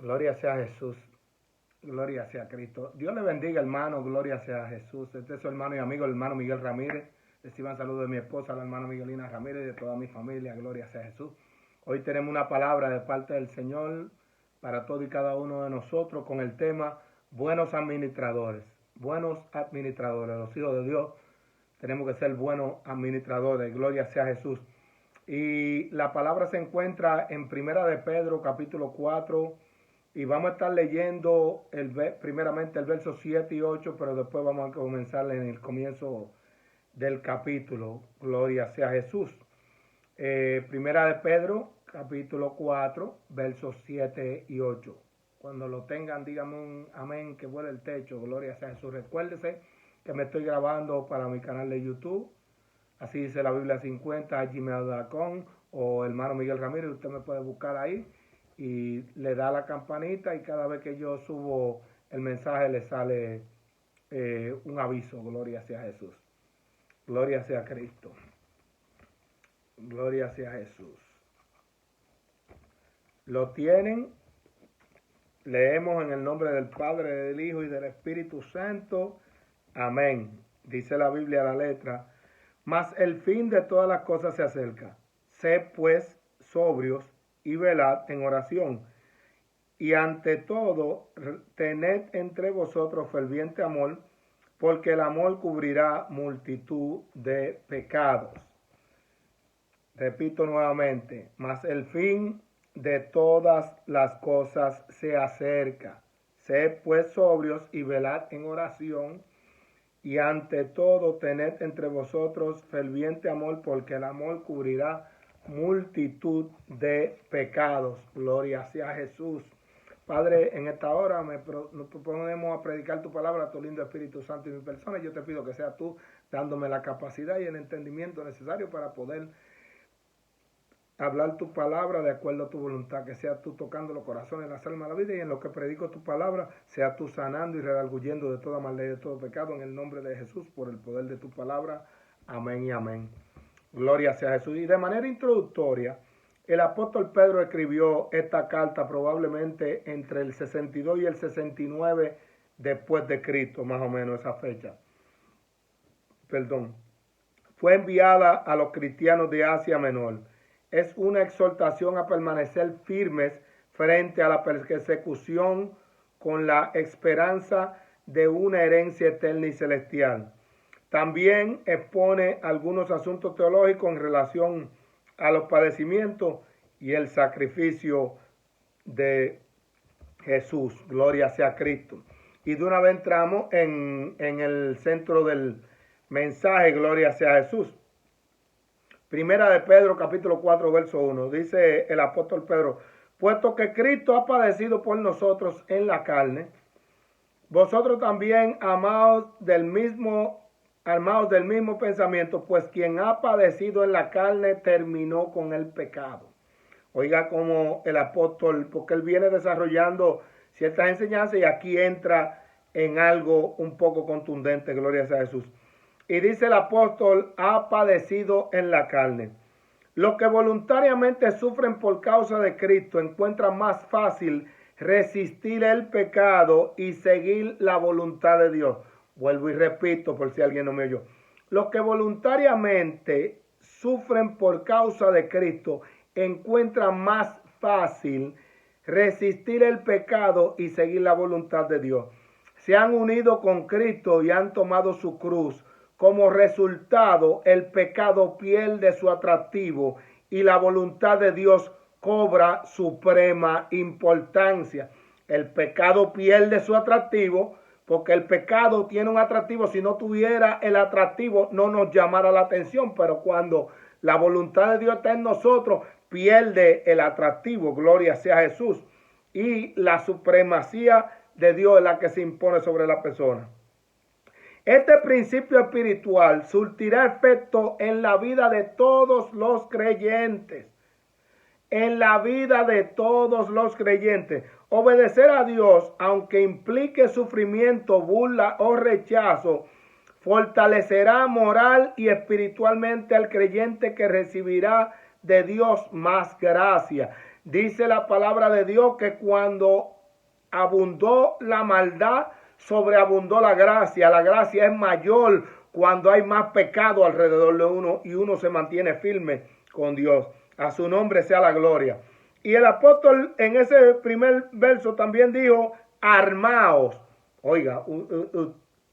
Gloria sea Jesús. Gloria sea Cristo. Dios le bendiga, hermano. Gloria sea Jesús. Este es su hermano y amigo, el hermano Miguel Ramírez. Reciban saludos de mi esposa, la hermana Miguelina Ramírez, y de toda mi familia. Gloria sea Jesús. Hoy tenemos una palabra de parte del Señor para todo y cada uno de nosotros con el tema buenos administradores. Buenos administradores. Los hijos de Dios tenemos que ser buenos administradores. Gloria sea Jesús. Y la palabra se encuentra en Primera de Pedro, capítulo 4, y vamos a estar leyendo primeramente el verso 7 y 8, pero después vamos a comenzar en el comienzo del capítulo. Gloria sea Jesús. Primera de Pedro, capítulo 4, versos 7 y 8. Cuando lo tengan, díganme un amén que vuele el techo. Gloria sea Jesús. Recuérdese que me estoy grabando para mi canal de YouTube. Así dice la Biblia 50, gmail.com, o hermano Miguel Ramírez. Usted me puede buscar ahí y le da la campanita, y cada vez que yo subo el mensaje le sale un aviso. Gloria sea Jesús. Gloria sea Cristo. Gloria sea Jesús. ¿Lo tienen? Leemos en el nombre del Padre, del Hijo y del Espíritu Santo. Amén. Dice la Biblia, la letra: mas el fin de todas las cosas se acerca. Sed pues sobrios y velad en oración. Y ante todo, tened entre vosotros ferviente amor, porque el amor cubrirá multitud de pecados. Repito nuevamente: mas el fin de todas las cosas se acerca. Sed pues sobrios y velad en oración. Y ante todo, tened entre vosotros ferviente amor, porque el amor cubrirá multitud de pecados. Gloria sea Jesús. Padre, en esta hora nos proponemos a predicar tu palabra, tu lindo Espíritu Santo y mi persona. Yo te pido que sea tú dándome la capacidad y el entendimiento necesario para poder hablar tu palabra de acuerdo a tu voluntad, que sea tú tocando los corazones, las almas, la vida, y en lo que predico tu palabra, sea tú sanando y redarguyendo de toda maldad y de todo pecado, en el nombre de Jesús, por el poder de tu palabra. Amén y amén. Gloria sea Jesús. Y de manera introductoria, el apóstol Pedro escribió esta carta probablemente entre el 62 y el 69 después de Cristo, más o menos esa fecha. Fue enviada a los cristianos de Asia Menor. Es una exhortación a permanecer firmes frente a la persecución con la esperanza de una herencia eterna y celestial. También expone algunos asuntos teológicos en relación a los padecimientos y el sacrificio de Jesús. Gloria sea Cristo. Y de una vez entramos en el centro del mensaje. Gloria sea Jesús. Primera de Pedro, capítulo 4, verso 1. Dice el apóstol Pedro: puesto que Cristo ha padecido por nosotros en la carne, vosotros también armados del mismo pensamiento, pues quien ha padecido en la carne terminó con el pecado. Oiga como el apóstol, porque él viene desarrollando ciertas enseñanzas y aquí entra en algo un poco contundente. Gloria sea Jesús. Y dice el apóstol: ha padecido en la carne. Los que voluntariamente sufren por causa de Cristo encuentran más fácil resistir el pecado y seguir la voluntad de Dios. Vuelvo y repito por si alguien no me oyó. Los que voluntariamente sufren por causa de Cristo encuentran más fácil resistir el pecado y seguir la voluntad de Dios. Se han unido con Cristo y han tomado su cruz. Como resultado, el pecado pierde su atractivo y la voluntad de Dios cobra suprema importancia. El pecado pierde su atractivo porque el pecado tiene un atractivo. Si no tuviera el atractivo, no nos llamara la atención, pero cuando la voluntad de Dios está en nosotros, pierde el atractivo. Gloria sea Jesús. Y la supremacía de Dios es la que se impone sobre la persona. Este principio espiritual surtirá efecto en la vida de todos los creyentes. En la vida de todos los creyentes. Obedecer a Dios, aunque implique sufrimiento, burla o rechazo, fortalecerá moral y espiritualmente al creyente, que recibirá de Dios más gracia. Dice la palabra de Dios que cuando abundó la maldad, sobreabundó la gracia. La gracia es mayor cuando hay más pecado alrededor de uno y uno se mantiene firme con Dios. A su nombre sea la gloria. Y el apóstol en ese primer verso también dijo, armaos. Oiga,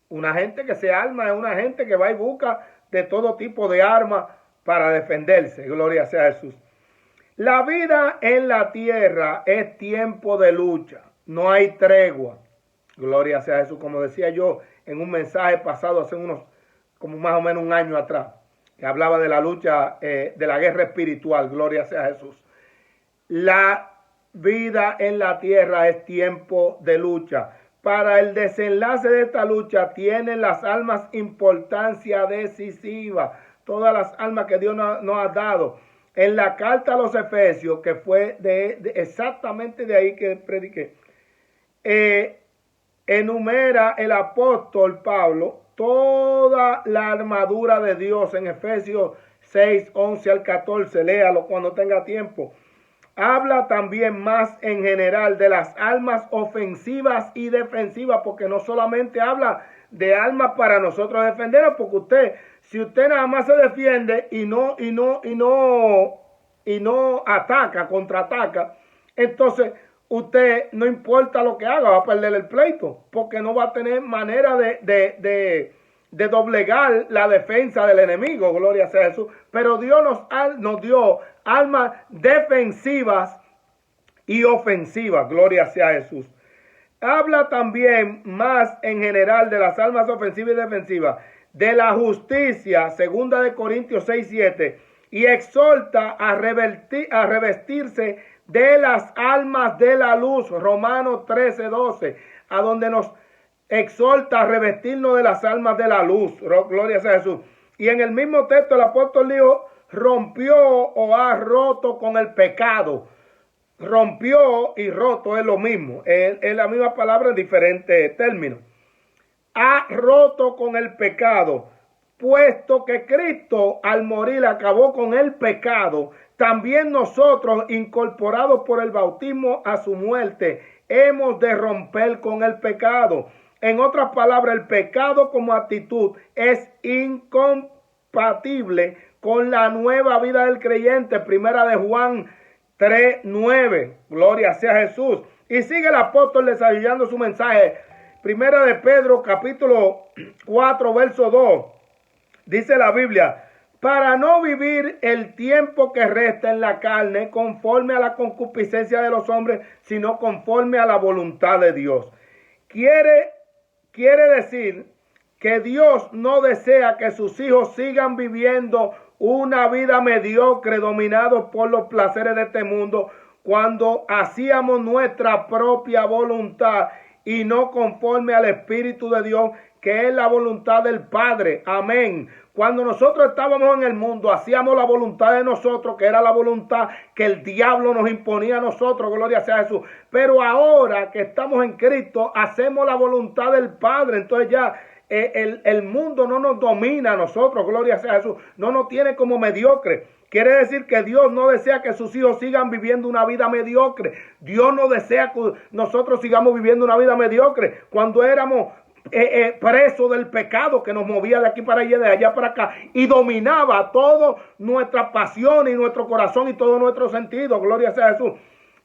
una gente que se arma es una gente que va y busca de todo tipo de armas para defenderse. Gloria sea a Jesús. La vida en la tierra es tiempo de lucha. No hay tregua. Gloria sea a Jesús. Como decía yo en un mensaje pasado hace como más o menos un año atrás, que hablaba de la lucha, de la guerra espiritual. Gloria sea a Jesús. La vida en la tierra es tiempo de lucha. Para el desenlace de esta lucha tienen las almas importancia decisiva. Todas las almas que Dios nos ha dado. En la carta a los Efesios, que fue exactamente de ahí que prediqué, enumera el apóstol Pablo toda la armadura de Dios en Efesios 6, 11 al 14. Léalo cuando tenga tiempo. Habla también más en general de las armas ofensivas y defensivas, porque no solamente habla de armas para nosotros defendernos, porque si usted nada más se defiende y no ataca, contraataca, entonces usted no importa lo que haga, va a perder el pleito, porque no va a tener manera de doblegar la defensa del enemigo, gloria sea Jesús. Pero Dios nos dio armas defensivas y ofensivas, gloria sea Jesús. Habla también más en general de las armas ofensivas y defensivas, de la justicia, 2 Corintios 6, 7, y exhorta a revestirse de las armas de la luz, Romanos 13, 12, a donde nos exhorta a revestirnos de las armas de la luz, gloria sea Jesús. Y en el mismo texto el apóstol dijo, rompió o ha roto con el pecado. Rompió y roto es lo mismo, es la misma palabra en diferentes términos. Ha roto con el pecado, puesto que Cristo al morir acabó con el pecado, también nosotros, incorporados por el bautismo a su muerte, hemos de romper con el pecado. En otras palabras, el pecado como actitud es incompatible con la nueva vida del creyente. Primera de Juan 3:9. Gloria sea Jesús. Y sigue el apóstol desarrollando su mensaje. Primera de Pedro, capítulo 4, verso 2. Dice la Biblia, para no vivir el tiempo que resta en la carne conforme a la concupiscencia de los hombres, sino conforme a la voluntad de Dios. Quiere decir que Dios no desea que sus hijos sigan viviendo una vida mediocre, dominados por los placeres de este mundo, cuando hacíamos nuestra propia voluntad y no conforme al Espíritu de Dios, que es la voluntad del Padre. Amén. Cuando nosotros estábamos en el mundo, hacíamos la voluntad de nosotros, que era la voluntad que el diablo nos imponía a nosotros, gloria sea a Jesús. Pero ahora que estamos en Cristo, hacemos la voluntad del Padre. Entonces ya el mundo no nos domina a nosotros, gloria sea a Jesús. No nos tiene como mediocre. Quiere decir que Dios no desea que sus hijos sigan viviendo una vida mediocre. Dios no desea que nosotros sigamos viviendo una vida mediocre. Cuando éramos preso del pecado que nos movía de aquí para allá, de allá para acá, y dominaba toda nuestra pasión y nuestro corazón y todo nuestro sentido, gloria sea a Jesús.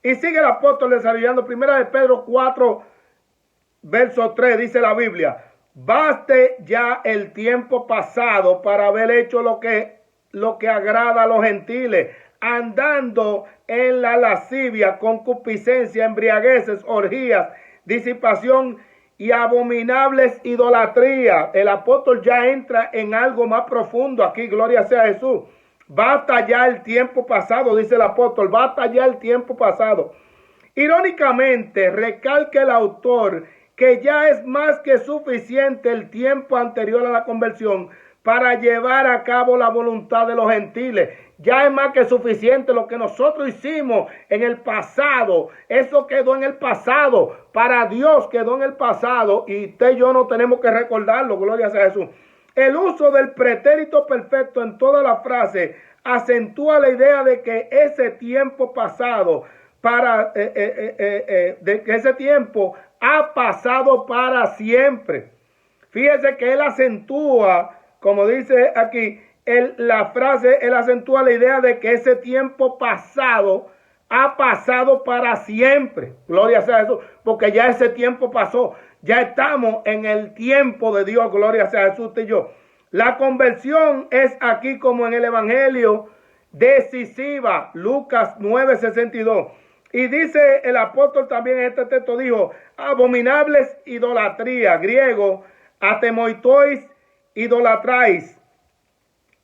Y sigue el apóstol desarrollando. Primera de Pedro 4, verso 3, dice la Biblia, baste ya el tiempo pasado para haber hecho lo que agrada a los gentiles, andando en la lascivia, concupiscencia, embriagueces, orgías, disipación y abominables idolatría. El apóstol ya entra en algo más profundo aquí, gloria sea a Jesús. Basta ya el tiempo pasado, dice el apóstol, basta ya el tiempo pasado. Irónicamente, recalca el autor que ya es más que suficiente el tiempo anterior a la conversión para llevar a cabo la voluntad de los gentiles. Ya es más que suficiente lo que nosotros hicimos en el pasado. Eso quedó en el pasado. Para Dios quedó en el pasado y usted y yo no tenemos que recordarlo. Gloria sea a Jesús. El uso del pretérito perfecto en toda la frase acentúa la idea de que ese tiempo pasado de que ese tiempo ha pasado para siempre. Fíjese que él acentúa, como dice aquí, la frase, él acentúa la idea de que ese tiempo pasado ha pasado para siempre. Gloria sea a Jesús, porque ya ese tiempo pasó. Ya estamos en el tiempo de Dios. Gloria sea a Jesús y yo. La conversión es aquí como en el Evangelio decisiva. Lucas 9:62. Y dice el apóstol también en este texto, dijo, abominables idolatría, griego, atemoitois idolatrais.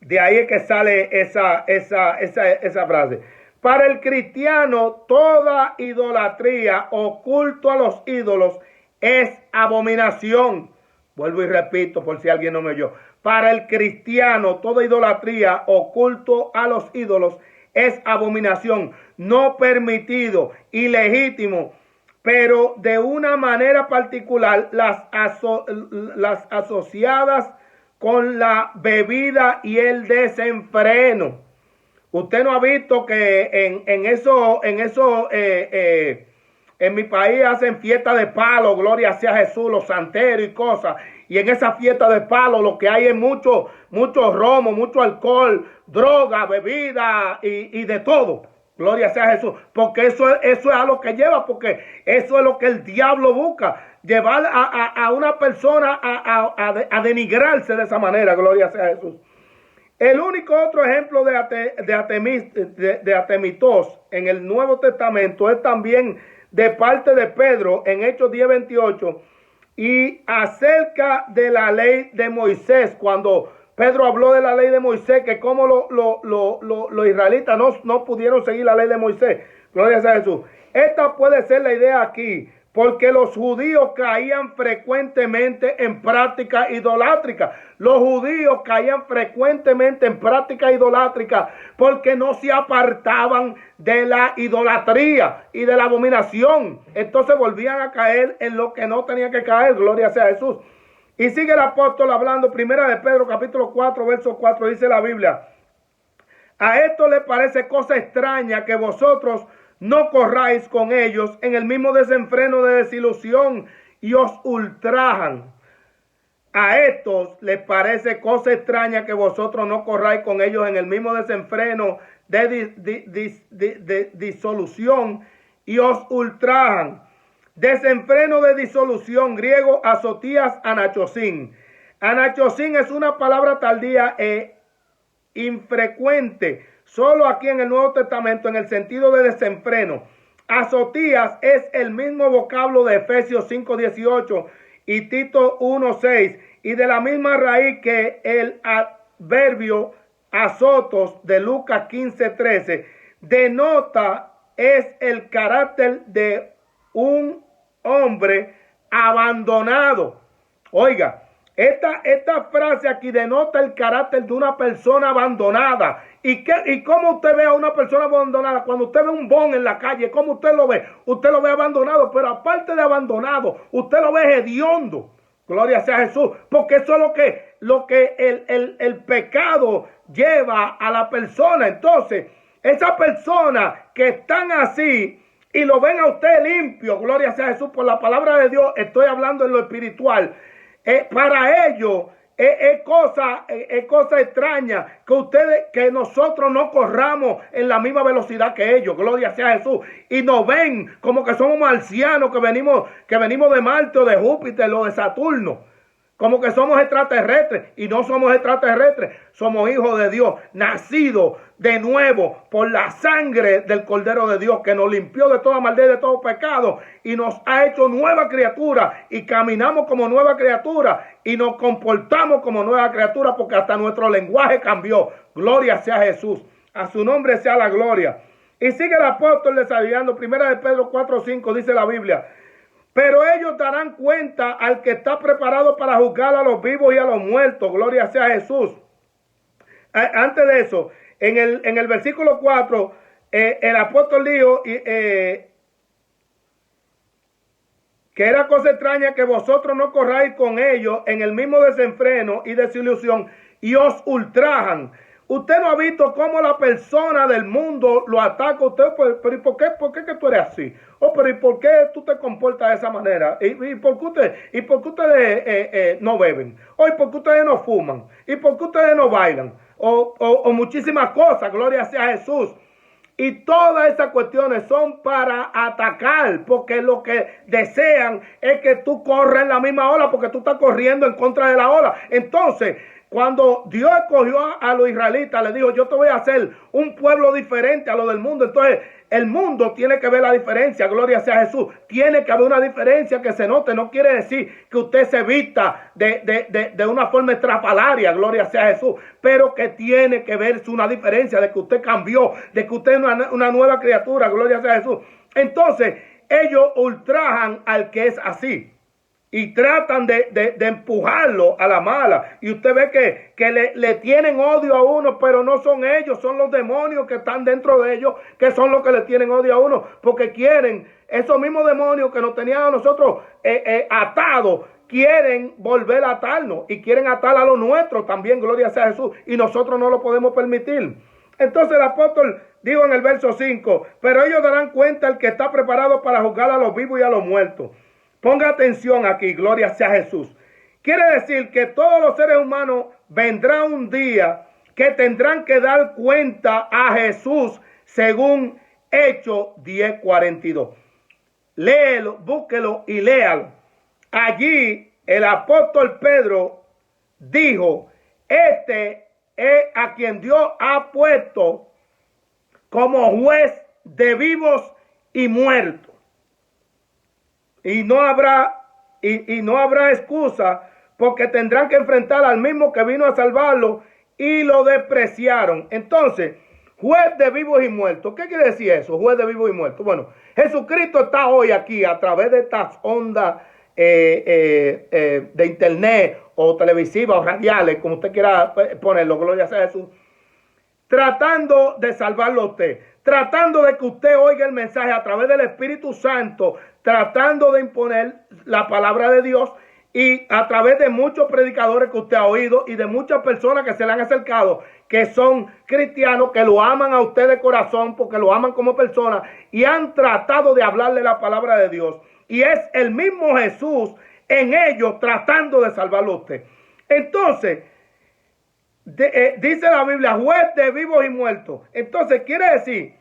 De ahí es que sale esa frase. Para el cristiano, toda idolatría o culto a los ídolos es abominación. Vuelvo y repito por si alguien no me oyó. Para el cristiano, toda idolatría o culto a los ídolos es abominación, no permitido, ilegítimo, pero de una manera particular las asociadas con la bebida y el desenfreno. Usted no ha visto que en mi país hacen fiesta de palo, gloria sea Jesús, los santeros y cosas. Y en esa fiesta de palo lo que hay es mucho romo, mucho alcohol, droga, bebida y de todo. Gloria sea Jesús. Porque eso es a lo que lleva, porque eso es lo que el diablo busca. Llevar a una persona a denigrarse de esa manera, gloria sea Jesús. El único otro ejemplo de atemitos en el Nuevo Testamento es también de parte de Pedro en Hechos 10:28 y acerca de la ley de Moisés, cuando Pedro habló de la ley de Moisés, que como los israelitas no pudieron seguir la ley de Moisés. Gloria a Jesús. Esta puede ser la idea aquí, porque los judíos caían frecuentemente en práctica idolátrica. Los judíos caían frecuentemente en práctica idolátrica porque no se apartaban de la idolatría y de la abominación. Entonces volvían a caer en lo que no tenían que caer. Gloria sea a Jesús. Y sigue el apóstol hablando, primera de Pedro, capítulo 4, verso 4, dice la Biblia. A esto le parece cosa extraña que vosotros no corráis con ellos en el mismo desenfreno de desilusión y os ultrajan. A estos les parece cosa extraña que vosotros no corráis con ellos en el mismo desenfreno de disolución y os ultrajan. Desenfreno de disolución, griego azotías anachosín. Anachosín es una palabra tardía e infrecuente, solo aquí en el Nuevo Testamento en el sentido de desenfreno. Azotías es el mismo vocablo de Efesios 5:18 y Tito 1:6 y de la misma raíz que el adverbio azotos de Lucas 15:13 denota es el carácter de un hombre abandonado. Oiga, esta frase aquí denota el carácter de una persona abandonada. ¿Y cómo usted ve a una persona abandonada? Cuando usted ve un bon en la calle, ¿cómo usted lo ve? Usted lo ve abandonado, pero aparte de abandonado, usted lo ve hediondo. Gloria sea a Jesús, porque eso es lo que el pecado lleva a la persona. Entonces, esas personas que están así y lo ven a usted limpio, gloria sea a Jesús, por la palabra de Dios, estoy hablando en lo espiritual. Para ellos es cosa extraña que nosotros no corramos en la misma velocidad que ellos, gloria sea a Jesús, y nos ven como que somos marcianos que venimos de Marte o de Júpiter o de Saturno, como que somos extraterrestres, y no somos extraterrestres, somos hijos de Dios, nacidos de nuevo por la sangre del Cordero de Dios, que nos limpió de toda maldad y de todo pecado, y nos ha hecho nueva criatura, y caminamos como nueva criatura, y nos comportamos como nueva criatura, porque hasta nuestro lenguaje cambió. Gloria sea a Jesús, a su nombre sea la gloria. Y sigue el apóstol desarrollando, primera de Pedro 4:5, dice la Biblia. Pero ellos darán cuenta al que está preparado para juzgar a los vivos y a los muertos. Gloria sea a Jesús. Antes de eso, en el versículo 4, el apóstol dijo que era cosa extraña que vosotros no corráis con ellos en el mismo desenfreno y desilusión y os ultrajan. Usted no ha visto cómo la persona del mundo lo ataca a usted. Pero ¿y por qué? ¿Por qué que tú eres así? Pero ¿y por qué tú te comportas de esa manera? ¿Y por qué ustedes no beben? ¿Y por qué ustedes no fuman? ¿Y por qué ustedes no bailan? O muchísimas cosas, gloria sea a Jesús. Y todas esas cuestiones son para atacar, porque lo que desean es que tú corras en la misma ola, porque tú estás corriendo en contra de la ola. Entonces, cuando Dios escogió a los israelitas, le dijo, yo te voy a hacer un pueblo diferente a lo del mundo. Entonces, el mundo tiene que ver la diferencia, gloria sea a Jesús. Tiene que haber una diferencia que se note. No quiere decir que usted se vista de una forma estrafalaria, gloria sea a Jesús. Pero que tiene que verse una diferencia de que usted cambió, de que usted es una nueva criatura, gloria sea a Jesús. Entonces, ellos ultrajan al que es así. Y tratan de empujarlo a la mala. Y usted ve que le tienen odio a uno, pero no son ellos, son los demonios que están dentro de ellos, que son los que le tienen odio a uno. Porque quieren, esos mismos demonios que nos tenían a nosotros atados, quieren volver a atarnos. Y quieren atar a los nuestros también, gloria sea a Jesús. Y nosotros no lo podemos permitir. Entonces el apóstol dijo en el verso 5, pero ellos darán cuenta al que está preparado para juzgar a los vivos y a los muertos. Ponga atención aquí, gloria sea Jesús. Quiere decir que todos los seres humanos vendrá un día que tendrán que dar cuenta a Jesús según Hechos 10:42. Léelo, búsquelo y léalo. Allí el apóstol Pedro dijo, este es a quien Dios ha puesto como juez de vivos y muertos. Y no habrá excusa, porque tendrán que enfrentar al mismo que vino a salvarlo y lo despreciaron. Entonces, juez de vivos y muertos. ¿Qué quiere decir eso? Juez de vivos y muertos. Bueno, Jesucristo está hoy aquí a través de estas ondas de internet o televisivas o radiales, como usted quiera ponerlo, gloria sea a Jesús, tratando de salvarlo a usted, tratando de que usted oiga el mensaje a través del Espíritu Santo, tratando de imponer la palabra de Dios, y a través de muchos predicadores que usted ha oído y de muchas personas que se le han acercado, que son cristianos, que lo aman a usted de corazón porque lo aman como persona y han tratado de hablarle la palabra de Dios. Y es el mismo Jesús en ellos tratando de salvarlo a usted. Entonces, dice la Biblia, juez de vivos y muertos. Entonces quiere decir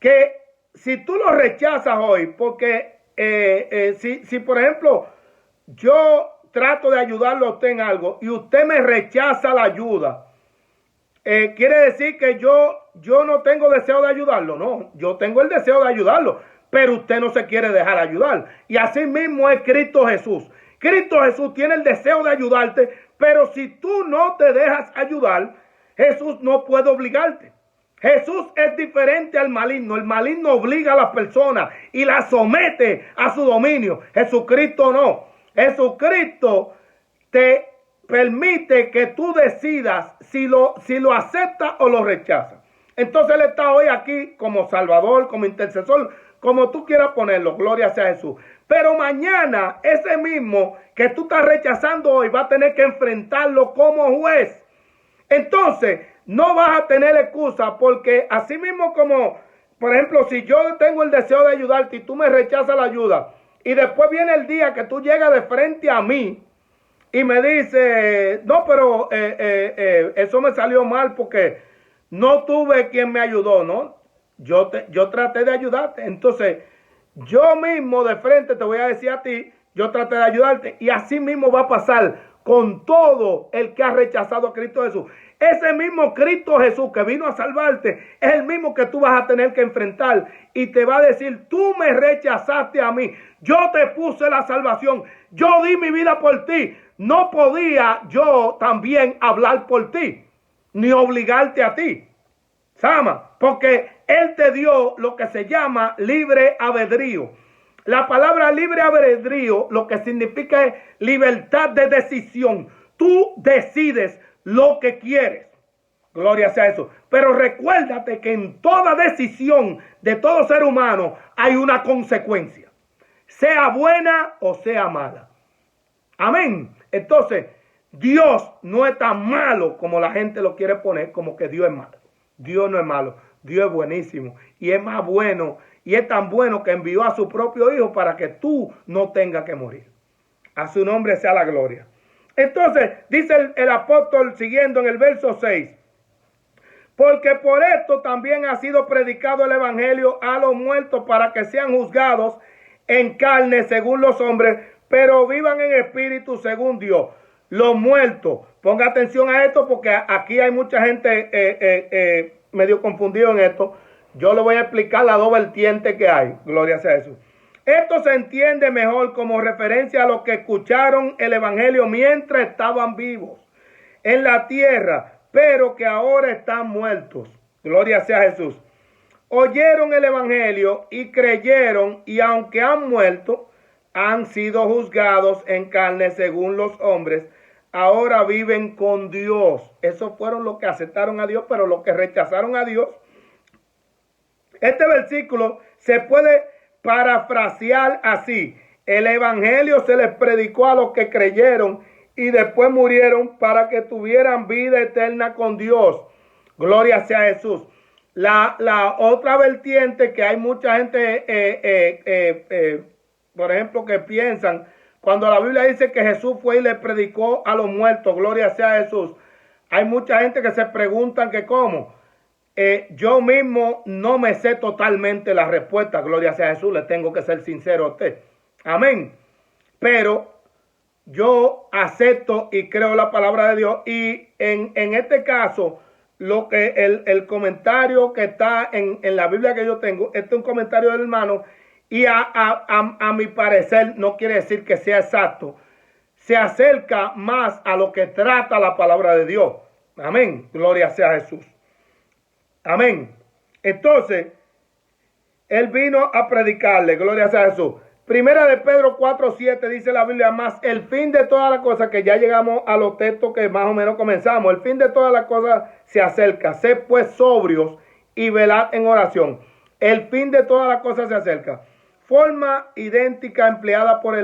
que si tú lo rechazas hoy, porque si por ejemplo yo trato de ayudarlo a usted en algo y usted me rechaza la ayuda, quiere decir que yo no tengo deseo de ayudarlo. No, yo tengo el deseo de ayudarlo, pero usted no se quiere dejar ayudar. Y así mismo es Cristo Jesús. Cristo Jesús tiene el deseo de ayudarte, pero si tú no te dejas ayudar, Jesús no puede obligarte. Jesús es diferente al maligno. El maligno obliga a las personas y las somete a su dominio. Jesucristo no. Jesucristo te permite que tú decidas si lo aceptas o lo rechazas. Entonces Él está hoy aquí como Salvador, como intercesor, como tú quieras ponerlo, gloria sea a Jesús. Pero mañana ese mismo que tú estás rechazando hoy va a tener que enfrentarlo como juez. Entonces no vas a tener excusa, porque así mismo como, por ejemplo, si yo tengo el deseo de ayudarte y tú me rechazas la ayuda, y después viene el día que tú llegas de frente a mí y me dices, no, pero eso me salió mal porque no tuve quien me ayudó, ¿no? Yo traté de ayudarte. Entonces, yo mismo de frente te voy a decir a ti, yo traté de ayudarte. Y así mismo va a pasar con todo el que ha rechazado a Cristo Jesús. Ese mismo Cristo Jesús que vino a salvarte es el mismo que tú vas a tener que enfrentar. Y te va a decir, tú me rechazaste a mí. Yo te puse la salvación. Yo di mi vida por ti. No podía yo también hablar por ti, ni obligarte a ti. Sama, porque Él te dio lo que se llama libre albedrío. La palabra libre albedrío lo que significa es libertad de decisión. Tú decides lo que quieres. Gloria sea eso. Pero recuérdate que en toda decisión de todo ser humano hay una consecuencia, sea buena o sea mala. Amén. Entonces, Dios no es tan malo como la gente lo quiere poner, como que Dios es malo. Dios no es malo, Dios es buenísimo y es más bueno y es tan bueno que envió a su propio hijo para que tú no tengas que morir. A su nombre sea la gloria. Entonces, dice el apóstol siguiendo en el verso 6, porque por esto también ha sido predicado el evangelio a los muertos para que sean juzgados en carne según los hombres, pero vivan en espíritu según Dios. Los muertos, ponga atención a esto porque aquí hay mucha gente medio confundido en esto. Yo le voy a explicar las dos vertientes que hay. Gloria sea a Jesús. Esto se entiende mejor como referencia a los que escucharon el evangelio mientras estaban vivos en la tierra, pero que ahora están muertos. Gloria sea a Jesús. Oyeron el evangelio y creyeron, y aunque han muerto, han sido juzgados en carne según los hombres, ahora viven con Dios. Esos fueron los que aceptaron a Dios, pero los que rechazaron a Dios. Este versículo se puede parafrasear así: el evangelio se les predicó a los que creyeron y después murieron para que tuvieran vida eterna con Dios. Gloria sea a Jesús. La otra vertiente que hay mucha gente, por ejemplo, que piensan, cuando la Biblia dice que Jesús fue y le predicó a los muertos, gloria sea a Jesús, hay mucha gente que se preguntan que cómo. Yo mismo no me sé totalmente la respuesta, gloria sea a Jesús, le tengo que ser sincero a usted. Amén. Pero yo acepto y creo la palabra de Dios, y en este caso, lo que el comentario que está en la Biblia que yo tengo, este es un comentario del hermano, y a mi parecer no quiere decir que sea exacto, se acerca más a lo que trata la palabra de Dios. Amén, gloria sea a Jesús. Amén. Entonces, él vino a predicarle, gloria sea a Jesús. Primera de Pedro 4:7 dice la Biblia, más el fin de todas las cosas, que ya llegamos a los textos que más o menos comenzamos, el fin de todas las cosas se acerca, sed pues sobrios y velad en oración. El fin de todas las cosas se acerca. Forma idéntica empleada por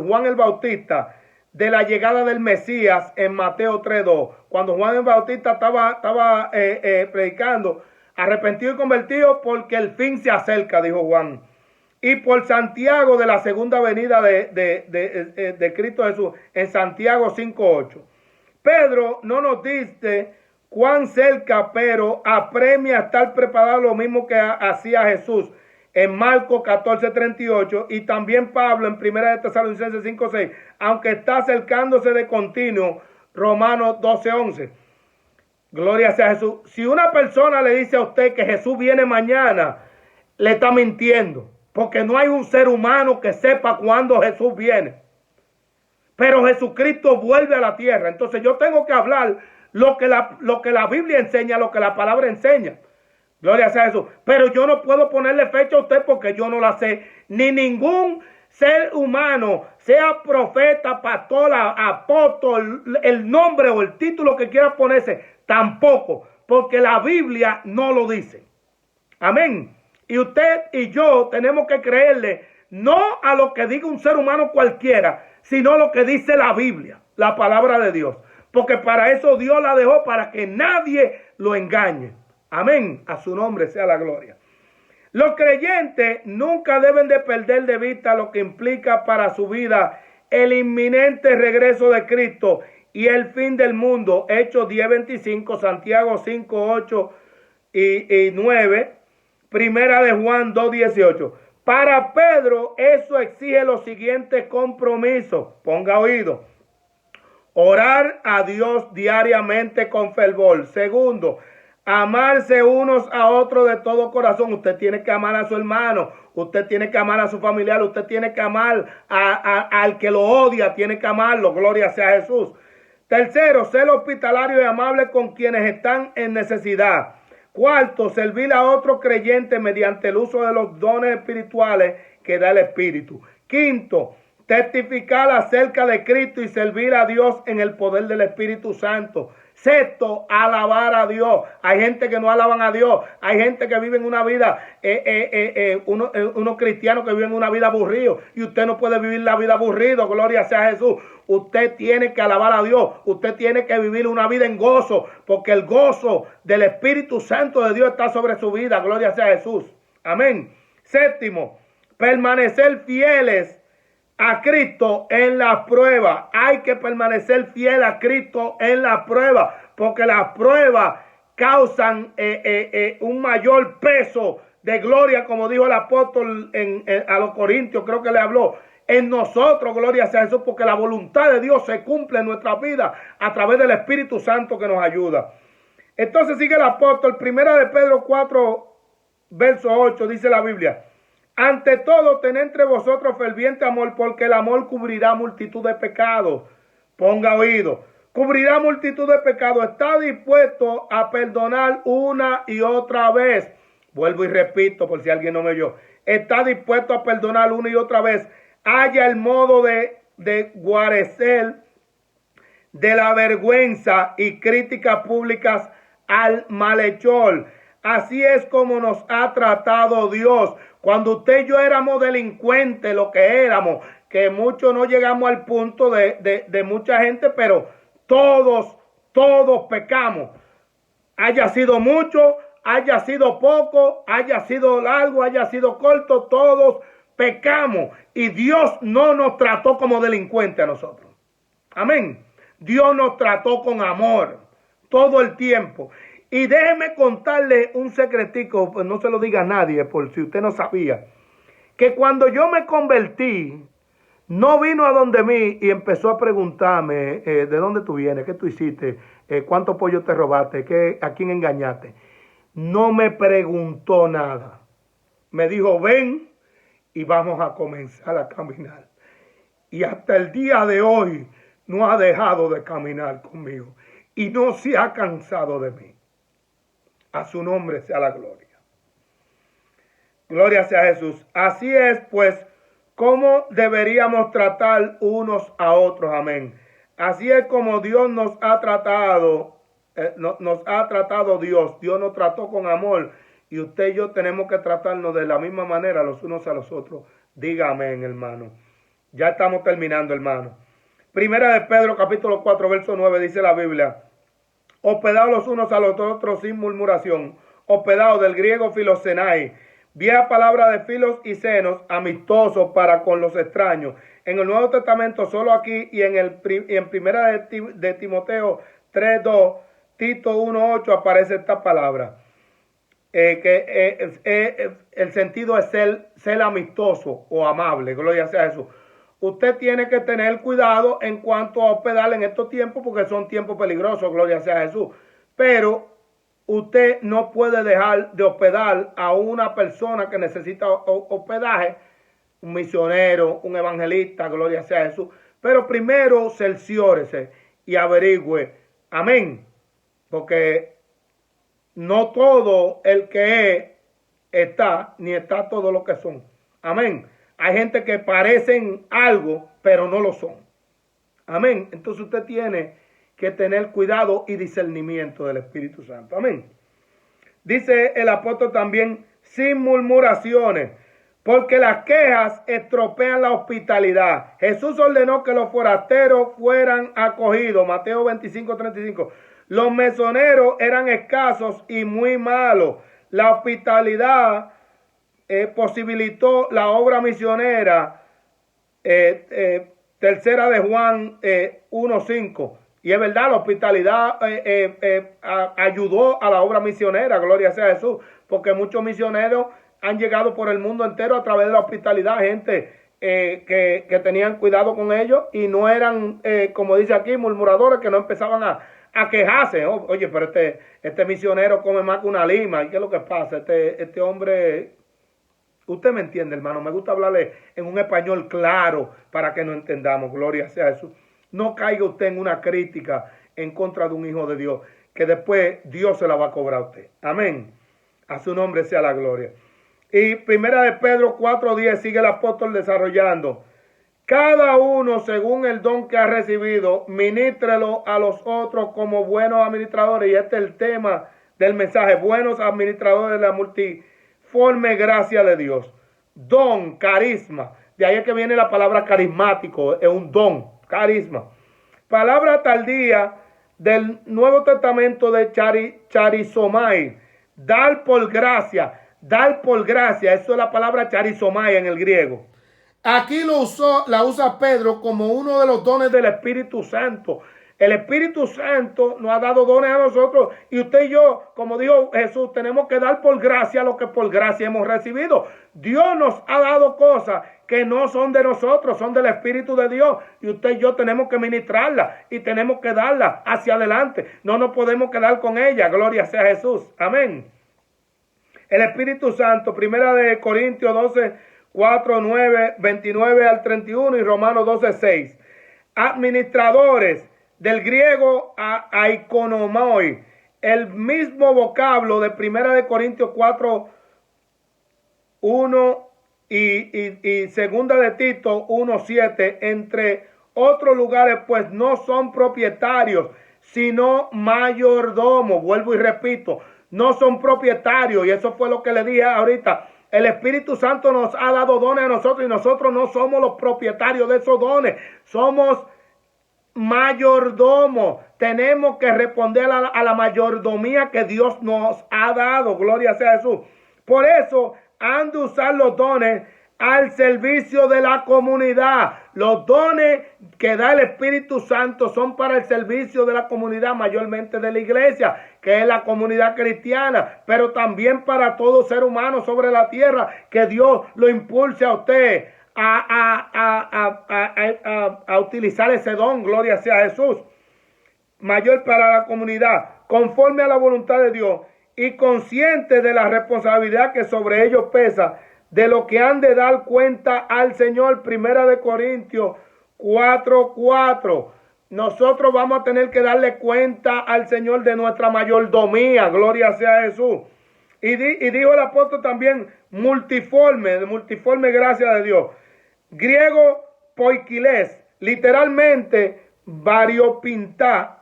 Juan el Bautista de la llegada del Mesías en Mateo 3:2. Cuando Juan el Bautista estaba predicando, arrepentido y convertido porque el fin se acerca, dijo Juan. Y por Santiago de la segunda venida de Cristo Jesús en Santiago 5:8. Pedro no nos dice cuán cerca, pero apremia a estar preparado, lo mismo que hacía Jesús en Marcos 14:38, y también Pablo en Primera de Tesalonicenses 5:6, aunque está acercándose de continuo, Romanos 12:11. Gloria sea a Jesús. Si una persona le dice a usted que Jesús viene mañana, le está mintiendo, porque no hay un ser humano que sepa cuándo Jesús viene. Pero Jesucristo vuelve a la tierra. Entonces yo tengo que hablar lo que la Biblia enseña, lo que la palabra enseña. Gloria sea a Jesús. Pero yo no puedo ponerle fecha a usted porque yo no la sé. Ni ningún ser humano, sea profeta, pastor, apóstol, el nombre o el título que quiera ponerse, tampoco. Porque la Biblia no lo dice. Amén. Y usted y yo tenemos que creerle no a lo que diga un ser humano cualquiera, sino a lo que dice la Biblia, la palabra de Dios. Porque para eso Dios la dejó, para que nadie lo engañe. Amén. A su nombre sea la gloria. Los creyentes nunca deben de perder de vista lo que implica para su vida el inminente regreso de Cristo y el fin del mundo. Hechos 10:25, Santiago 5:8 y 9, Primera de Juan 2:18. Para Pedro eso exige los siguientes compromisos. Ponga oído. Orar a Dios diariamente con fervor. Segundo, amarse unos a otros de todo corazón. Usted tiene que amar a su hermano, usted tiene que amar a su familiar, usted tiene que amar al que lo odia, tiene que amarlo. Gloria sea a Jesús. Tercero, ser hospitalario y amable con quienes están en necesidad. Cuarto, servir a otros creyentes mediante el uso de los dones espirituales que da el Espíritu. Quinto, testificar acerca de Cristo y servir a Dios en el poder del Espíritu Santo. Sexto, alabar a Dios. Hay gente que no alaban a Dios. Hay gente que vive en una vida, unos cristianos que viven una vida aburrida. Y usted no puede vivir la vida aburrido. Gloria sea a Jesús. Usted tiene que alabar a Dios. Usted tiene que vivir una vida en gozo. Porque el gozo del Espíritu Santo de Dios está sobre su vida. Gloria sea a Jesús. Amén. Séptimo, permanecer fieles a Cristo en la prueba. Hay que permanecer fiel a Cristo en la prueba, porque las pruebas causan un mayor peso de gloria, como dijo el apóstol a los Corintios, creo que le habló. En nosotros, gloria sea Jesús, porque la voluntad de Dios se cumple en nuestra vida a través del Espíritu Santo que nos ayuda. Entonces sigue el apóstol, primera de Pedro 4, verso 8, dice la Biblia: ante todo, tened entre vosotros ferviente amor, porque el amor cubrirá multitud de pecados. Ponga oído. Cubrirá multitud de pecados. Está dispuesto a perdonar una y otra vez. Vuelvo y repito por si alguien no me oyó. Está dispuesto a perdonar una y otra vez. Haya el modo de guarecer de la vergüenza y críticas públicas al malhechor. Así es como nos ha tratado Dios. Cuando usted y yo éramos delincuentes, lo que éramos, que muchos no llegamos al punto de mucha gente, pero todos pecamos. Haya sido mucho, haya sido poco, haya sido largo, haya sido corto, todos pecamos. Y Dios no nos trató como delincuentes a nosotros. Amén. Dios nos trató con amor todo el tiempo. Y déjeme contarle un secretico, pues no se lo diga a nadie, por si usted no sabía, que cuando yo me convertí, no vino a donde mí y empezó a preguntarme, ¿de dónde tú vienes? ¿Qué tú hiciste? ¿Cuánto pollo te robaste? ¿A quién engañaste? No me preguntó nada. Me dijo, ven y vamos a comenzar a caminar. Y hasta el día de hoy no ha dejado de caminar conmigo y no se ha cansado de mí. A su nombre sea la gloria. Gloria sea a Jesús. Así es, pues, como deberíamos tratar unos a otros. Amén. Así es como Dios nos ha tratado. Nos ha tratado Dios. Dios nos trató con amor. Y usted y yo tenemos que tratarnos de la misma manera los unos a los otros. Diga amén, hermano. Ya estamos terminando, hermano. Primera de Pedro, capítulo 4, verso 9, dice la Biblia: hospedados los unos a los otros sin murmuración. Hospedados, del griego filosenai, vieja palabra de filos y senos, amistosos para con los extraños. En el Nuevo Testamento, solo aquí y en primera de Timoteo 3:2, Tito 1:8 aparece esta palabra. El sentido es ser amistoso o amable. Gloria sea a Jesús. Usted tiene que tener cuidado en cuanto a hospedar en estos tiempos, porque son tiempos peligrosos, gloria sea a Jesús. Pero usted no puede dejar de hospedar a una persona que necesita hospedaje, un misionero, un evangelista, gloria sea a Jesús. Pero primero cerciórese y averigüe. Amén. Porque no todo el que está, ni está todo lo que son. Amén. Hay gente que parecen algo, pero no lo son. Amén. Entonces usted tiene que tener cuidado y discernimiento del Espíritu Santo. Amén. Dice el apóstol también, sin murmuraciones, porque las quejas estropean la hospitalidad. Jesús ordenó que los forasteros fueran acogidos. Mateo 25:35. Los mesoneros eran escasos y muy malos. La hospitalidad posibilitó la obra misionera, tercera de Juan 1:5. Y es verdad, la hospitalidad ayudó a la obra misionera, gloria sea a Jesús, porque muchos misioneros han llegado por el mundo entero a través de la hospitalidad, gente que tenían cuidado con ellos y no eran, como dice aquí, murmuradores, que no empezaban a quejarse. Oye, pero este misionero come más que una lima. ¿Y qué es lo que pasa? Este hombre... Usted me entiende, hermano. Me gusta hablarle en un español claro para que nos entendamos. Gloria sea a Jesús. No caiga usted en una crítica en contra de un hijo de Dios, que después Dios se la va a cobrar a usted. Amén. A su nombre sea la gloria. Y primera de Pedro 4:10 sigue el apóstol desarrollando. Cada uno según el don que ha recibido, ministrelo a los otros como buenos administradores. Y este es el tema del mensaje, buenos administradores de la multiforme gracia de Dios. Don, carisma. De ahí es que viene la palabra carismático, es un don, carisma. Palabra tardía del Nuevo Testamento de charizomai, dar por gracia, eso es la palabra charizomai en el griego. Aquí la usa Pedro como uno de los dones del Espíritu Santo. El Espíritu Santo nos ha dado dones a nosotros y usted y yo, como dijo Jesús, tenemos que dar por gracia lo que por gracia hemos recibido. Dios nos ha dado cosas que no son de nosotros, son del Espíritu de Dios y usted y yo tenemos que ministrarlas y tenemos que darlas hacia adelante. No nos podemos quedar con ellas. Gloria sea a Jesús. Amén. El Espíritu Santo, primera de Corintios 12, 4, 9, 29 al 31 y Romanos 12, 6. Administradores, del griego aikonomoi, el mismo vocablo de primera de Corintios 4, 1 y segunda de Tito 1, 7, entre otros lugares, pues no son propietarios, sino mayordomos. Vuelvo y repito, no son propietarios, y eso fue lo que le dije ahorita. El Espíritu Santo nos ha dado dones a nosotros y nosotros no somos los propietarios de esos dones. Somos mayordomos. Tenemos que responder a la mayordomía que Dios nos ha dado. Gloria sea a Jesús. Por eso han de usar los dones al servicio de la comunidad. Los dones que da el Espíritu Santo son para el servicio de la comunidad, mayormente de la iglesia, que es la comunidad cristiana, pero también para todo ser humano sobre la tierra, que Dios lo impulse a usted a utilizar ese don. Gloria sea a Jesús. Mayor para la comunidad, conforme a la voluntad de Dios y consciente de la responsabilidad que sobre ellos pesa, de lo que han de dar cuenta al Señor. Primera de Corintios 4:4. Nosotros vamos a tener que darle cuenta al Señor de nuestra mayordomía. Gloria sea a Jesús. Y dijo el apóstol también multiforme gracia de Dios. Griego poikiles, literalmente variopinta.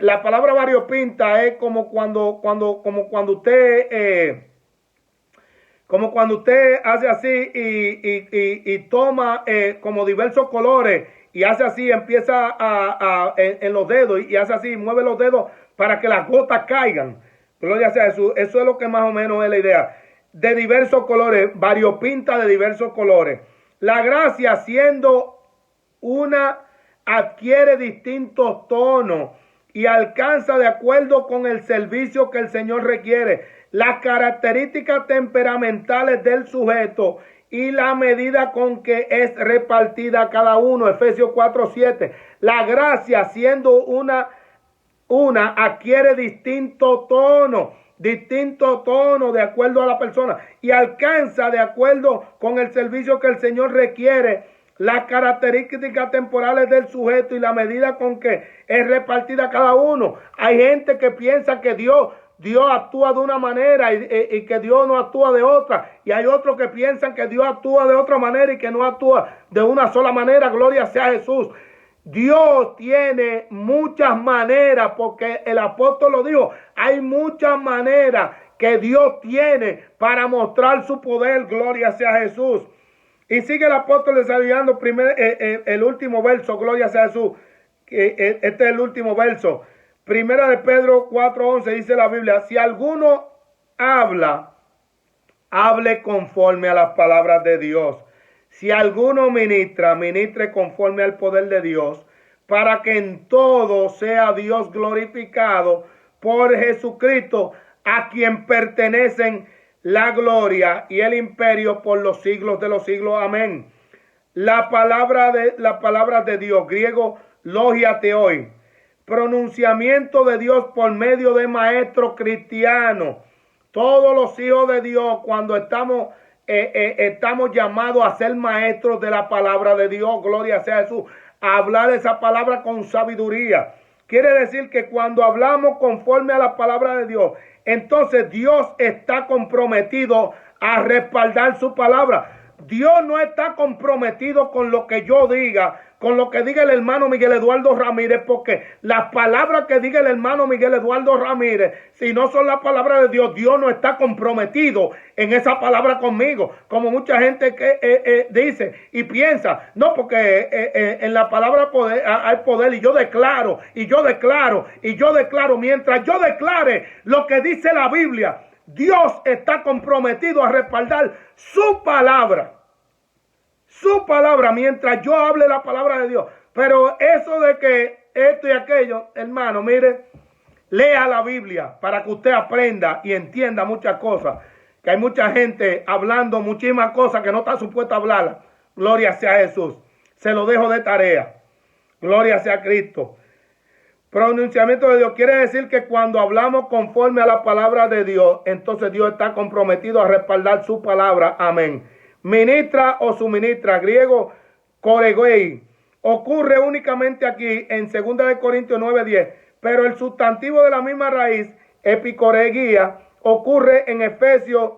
La palabra variopinta es como cuando usted hace así y toma como diversos colores y hace así, empieza en los dedos y hace así, mueve los dedos para que las gotas caigan. Gloria sea Jesús. Eso es lo que más o menos es la idea. De diversos colores, variopinta de diversos colores. La gracia, siendo una, adquiere distintos tonos y alcanza de acuerdo con el servicio que el Señor requiere, las características temperamentales del sujeto y la medida con que es repartida cada uno. Efesios 4:7. La gracia, siendo una adquiere distinto tono de acuerdo a la persona y alcanza de acuerdo con el servicio que el Señor requiere, las características temporales del sujeto y la medida con que es repartida cada uno. Hay gente que piensa que Dios actúa de una manera y que Dios no actúa de otra. Y hay otros que piensan que Dios actúa de otra manera y que no actúa de una sola manera. Gloria sea a Jesús. Dios tiene muchas maneras, porque el apóstol lo dijo. Hay muchas maneras que Dios tiene para mostrar su poder. Gloria sea a Jesús. Y sigue el apóstol desarrollando el último verso. Gloria sea a Jesús. Este es el último verso. Primera de Pedro 4:11 dice la Biblia: si alguno habla, hable conforme a las palabras de Dios. Si alguno ministra, ministre conforme al poder de Dios, para que en todo sea Dios glorificado por Jesucristo, a quien pertenecen la gloria y el imperio por los siglos de los siglos. Amén. La palabra de Dios, griego logia teoi, pronunciamiento de Dios por medio de maestros cristianos. Todos los hijos de Dios, cuando estamos llamados a ser maestros de la palabra de Dios, gloria sea a Jesús, a hablar esa palabra con sabiduría. Quiere decir que cuando hablamos conforme a la palabra de Dios, entonces Dios está comprometido a respaldar su palabra. Dios no está comprometido con lo que yo diga, con lo que diga el hermano Miguel Eduardo Ramírez, porque las palabras que diga el hermano Miguel Eduardo Ramírez, si no son las palabras de Dios, Dios no está comprometido en esa palabra conmigo, como mucha gente que dice y piensa, no, porque en la palabra hay poder, y yo declaro, mientras yo declare lo que dice la Biblia, Dios está comprometido a respaldar su palabra mientras yo hable la palabra de Dios. Pero eso de que esto y aquello, hermano, mire, lea la Biblia para que usted aprenda y entienda muchas cosas. Que hay mucha gente hablando muchísimas cosas que no está supuesta a hablar. Gloria sea Jesús. Se lo dejo de tarea. Gloria sea Cristo. Pronunciamiento de Dios quiere decir que cuando hablamos conforme a la palabra de Dios, entonces Dios está comprometido a respaldar su palabra. Amén. Ministra o suministra, griego koregoi, ocurre únicamente aquí en 2 Corintios 9:10, pero el sustantivo de la misma raíz, epicoreguía, ocurre en Efesios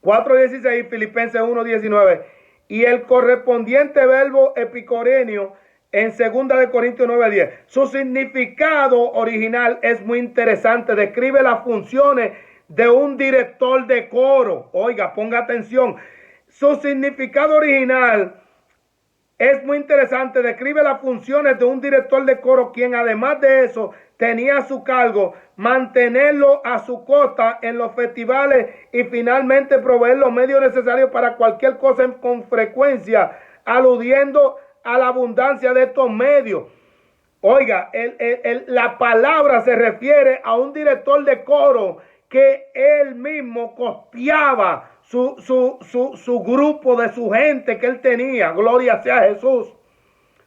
4:16 y Filipenses 1:19, y el correspondiente verbo epicorenio en 2 Corintios 9:10. Su significado original es muy interesante. Describe las funciones de un director de coro. Oiga, ponga atención. Su significado original es muy interesante. Describe las funciones de un director de coro, quien además de eso tenía a su cargo mantenerlo a su costa en los festivales y finalmente proveer los medios necesarios para cualquier cosa con frecuencia, aludiendo a la abundancia de estos medios. Oiga, la palabra se refiere a un director de coro que él mismo costeaba su grupo de su gente que él tenía. Gloria sea Jesús.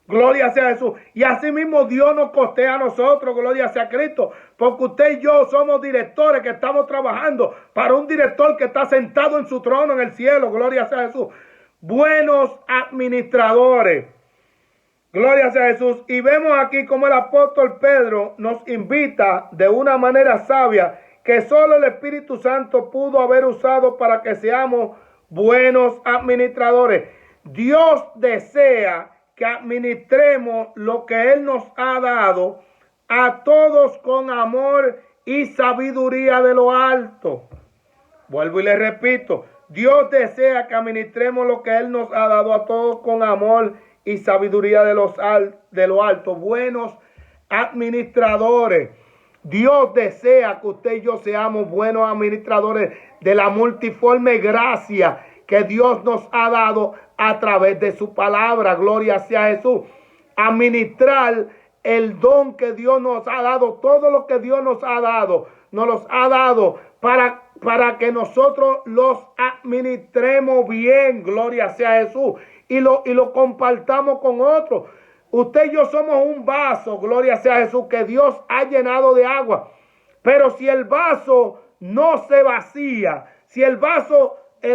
Gloria sea Jesús. Y así mismo Dios nos costea a nosotros. Gloria sea Cristo. Porque usted y yo somos directores que estamos trabajando para un director que está sentado en su trono en el cielo. Gloria sea Jesús. Buenos administradores. Gloria sea Jesús. Y vemos aquí como el apóstol Pedro nos invita de una manera sabia que solo el Espíritu Santo pudo haber usado para que seamos buenos administradores. Dios desea que administremos lo que Él nos ha dado a todos con amor y sabiduría de lo alto. Vuelvo y le repito, Dios desea que administremos lo que Él nos ha dado a todos con amor y sabiduría de lo alto. Buenos administradores. Dios desea que usted y yo seamos buenos administradores de la multiforme gracia que Dios nos ha dado a través de su palabra. Gloria sea Jesús. Administrar el don que Dios nos ha dado, todo lo que Dios nos los ha dado para que nosotros los administremos bien. Gloria sea Jesús. Y lo compartamos con otros. Usted y yo somos un vaso, gloria sea Jesús, que Dios ha llenado de agua. Pero si el vaso no se vacía, si el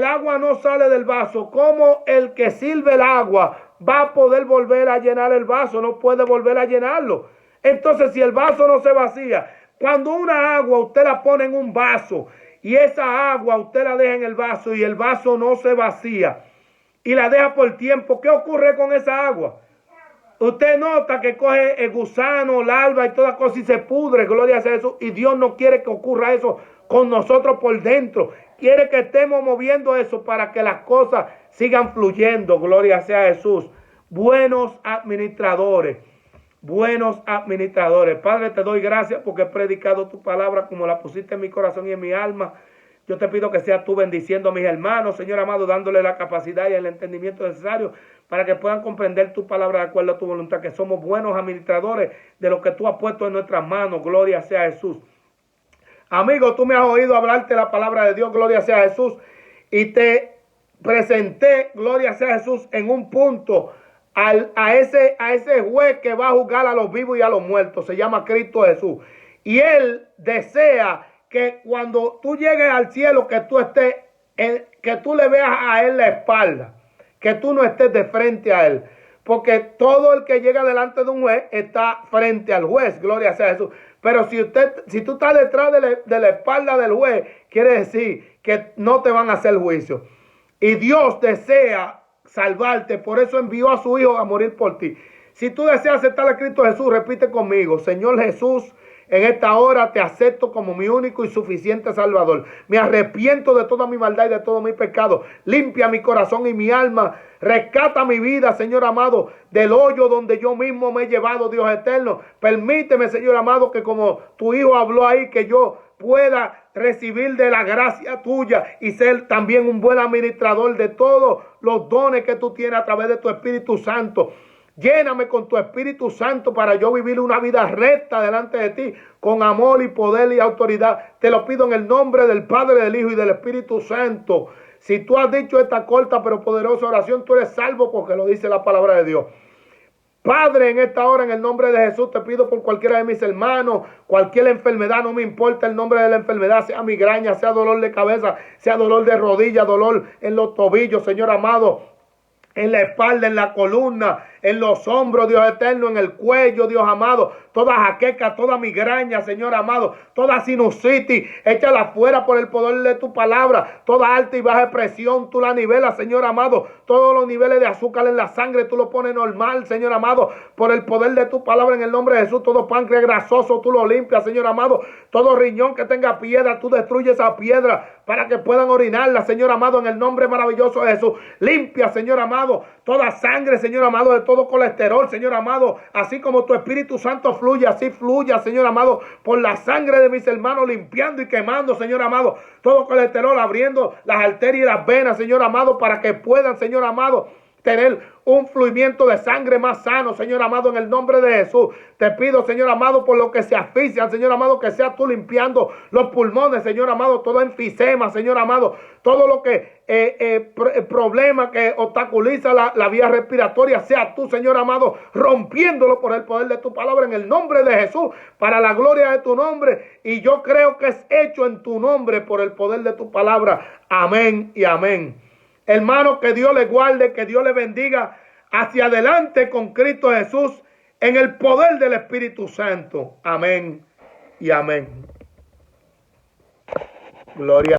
agua no sale del vaso, ¿cómo el que sirve el agua va a poder volver a llenar el vaso? No puede volver a llenarlo. Entonces, si el vaso no se vacía, cuando una agua usted la pone en un vaso y esa agua usted la deja en el vaso y el vaso no se vacía y la deja por tiempo, ¿qué ocurre con esa agua? Usted nota que coge el gusano, larva y toda cosa y se pudre, gloria sea Jesús. Y Dios no quiere que ocurra eso con nosotros por dentro. Quiere que estemos moviendo eso para que las cosas sigan fluyendo, gloria sea Jesús. Buenos administradores, buenos administradores. Padre, te doy gracias porque he predicado tu palabra como la pusiste en mi corazón y en mi alma. Yo te pido que seas tú bendiciendo a mis hermanos, Señor amado, dándole la capacidad y el entendimiento necesario para que puedan comprender tu palabra de acuerdo a tu voluntad, que somos buenos administradores de lo que tú has puesto en nuestras manos. Gloria sea Jesús. Amigo, tú me has oído hablarte la palabra de Dios, gloria sea Jesús, y te presenté, gloria sea Jesús, en un punto a ese juez que va a juzgar a los vivos y a los muertos. Se llama Cristo Jesús. Y Él desea que cuando tú llegues al cielo, que tú le veas a Él la espalda, que tú no estés de frente a Él, porque todo el que llega delante de un juez está frente al juez, gloria sea Jesús. Pero si tú estás detrás de la espalda del juez, quiere decir que no te van a hacer juicio. Y Dios desea salvarte, por eso envió a su Hijo a morir por ti. Si tú deseas aceptar a Cristo Jesús, repite conmigo: Señor Jesús, en esta hora te acepto como mi único y suficiente Salvador. Me arrepiento de toda mi maldad y de todo mi pecado. Limpia mi corazón y mi alma. Rescata mi vida, Señor amado, del hoyo donde yo mismo me he llevado, Dios eterno. Permíteme, Señor amado, que como tu Hijo habló ahí, que yo pueda recibir de la gracia tuya y ser también un buen administrador de todos los dones que tú tienes a través de tu Espíritu Santo. Lléname con tu Espíritu Santo para yo vivir una vida recta delante de ti, con amor y poder y autoridad. Te lo pido en el nombre del Padre, del Hijo y del Espíritu Santo. Si tú has dicho esta corta pero poderosa oración, tú eres salvo porque lo dice la palabra de Dios. Padre, en esta hora, en el nombre de Jesús, te pido por cualquiera de mis hermanos, cualquier enfermedad, no me importa el nombre de la enfermedad, sea migraña, sea dolor de cabeza, sea dolor de rodilla, dolor en los tobillos, Señor amado, en la espalda, en la columna, en los hombros, Dios eterno, en el cuello, Dios amado, toda jaqueca, toda migraña, Señor amado, toda sinusitis, échala fuera por el poder de tu palabra, toda alta y baja presión, tú la nivelas, Señor amado, todos los niveles de azúcar en la sangre, tú lo pones normal, Señor amado, por el poder de tu palabra, en el nombre de Jesús, todo páncreas grasoso, tú lo limpias, Señor amado, todo riñón que tenga piedra, tú destruyes esa piedra para que puedan orinarla, Señor amado, en el nombre maravilloso de Jesús, limpia, Señor amado, toda sangre, Señor amado, de todo colesterol, Señor amado, así como tu Espíritu Santo fluye, así fluya, Señor amado, por la sangre de mis hermanos, limpiando y quemando, Señor amado, todo colesterol, abriendo las arterias y las venas, Señor amado, para que puedan, Señor amado, tener un fluimiento de sangre más sano, Señor amado, en el nombre de Jesús. Te pido, Señor amado, por lo que se asfixian, Señor amado, que seas tú limpiando los pulmones, Señor amado, todo enfisema, Señor amado, todo lo que problema que obstaculiza la vía respiratoria, sea tú, Señor amado, rompiéndolo por el poder de tu palabra, en el nombre de Jesús, para la gloria de tu nombre. Y yo creo que es hecho en tu nombre por el poder de tu palabra. Amén y amén. Hermano, que Dios le guarde, que Dios le bendiga. Hacia adelante con Cristo Jesús en el poder del Espíritu Santo. Amén y amén. Gloria